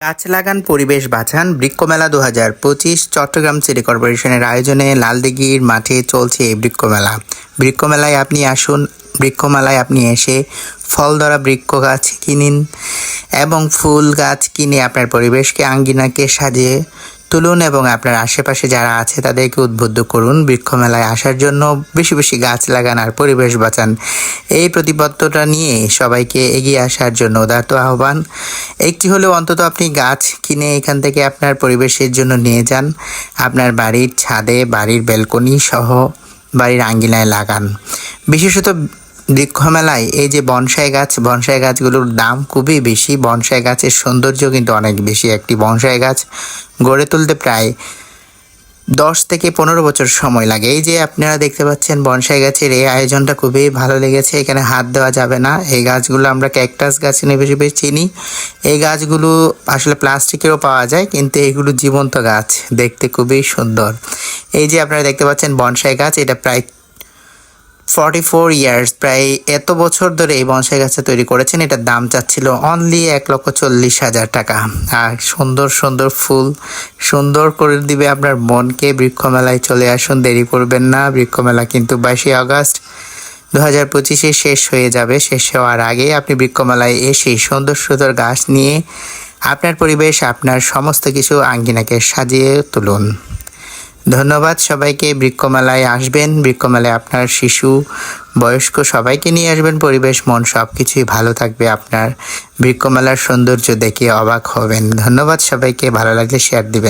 গাছ লাগান পরিবেশ বাঁচান বৃক্ষমেলা 2025 চট্টগ্রাম সিটি কর্পোরেশনের আয়োজনে লালদিঘির মাঠে চলছে এই বৃক্ষমেলা। বৃক্ষমেলায় আপনি আসুন, বৃক্ষমেলায় আপনি এসে ফল ধরা বৃক্ষ গাছ কিনুন এবং ফুল গাছ কিনে আপনার পরিবেশকে আঙ্গিনাকে সাজিয়ে তুলুন এবং আপনার আশেপাশে যারা আছে তাদেরকে উদ্বুদ্ধ করুন বৃক্ষমেলায় আসার জন্য। বেশি বেশি গাছ লাগান আর পরিবেশ বাঁচান, এই প্রতিবদ্ধতা নিয়ে সবাইকে এগিয়ে আসার জন্য উদাত্ত আহ্বান। একটি হলেও অন্তত আপনি গাছ কিনে এখান থেকে আপনার পরিবেশের জন্য নিয়ে যান, আপনার বাড়ির ছাদে, বাড়ির ব্যালকনি সহ বাড়ির আঙ্গিনায় লাগান। বিশেষত বৃক্ষমেলায় এই যে বনসাই গাছগুলোর দাম খুবই বেশি। বনসাই গাছের সৌন্দর্য কিন্তু অনেক বেশি। একটি বনসাই গাছ গড়ে তুলতে প্রায় 10 থেকে 15 বছর সময় লাগে। এই যে আপনারা দেখতে পাচ্ছেন বনসাই গাছের এই আয়োজনটা খুবই ভালো লেগেছে। এখানে হাত দেওয়া যাবে না। এই গাছগুলো আমরা ক্যাকটাস গাছ বেশি বেশি চিনি। এই গাছগুলো আসলে প্লাস্টিকেরও পাওয়া যায়, কিন্তু এগুলো জীবন্ত গাছ, দেখতে খুবই সুন্দর। এই যে আপনারা দেখতে পাচ্ছেন বনসাই গাছ, এটা প্রায় 44 ইয়ার্স, প্রায় এত বছর ধরে এই বনসাই গাছটা তৈরি করেছেন। এটার দাম চাচ্ছিল অনলি 1,40,000 টাকা। আর সুন্দর সুন্দর ফুল সুন্দর করে দিবে আপনার মনকে। বৃক্ষমেলায় চলে আসুন, দেরি করবেন না। বৃক্ষমেলা কিন্তু 22 আগস্ট 2025 শেষ হয়ে যাবে। শেষ হওয়ার আগে আপনি বৃক্ষমেলায় এসে সুন্দর সুন্দর গাছ নিয়ে আপনার পরিবেশ, আপনার সমস্ত কিছু আঙ্গিনাকে সাজিয়ে তুলুন। ধন্যবাদ সবাইকে। বৃক্ষমেলায় আসবেন, বৃক্ষমেলায় আপনার শিশু, বয়স্ক সবাইকে নিয়ে আসবেন। পরিবেশ, মন সব কিছুই ভালো থাকবে। আপনার বৃক্ষমেলার সৌন্দর্য দেখে অবাক হবেন। ধন্যবাদ সবাইকে। ভালো লাগলে শেয়ার দিবেন।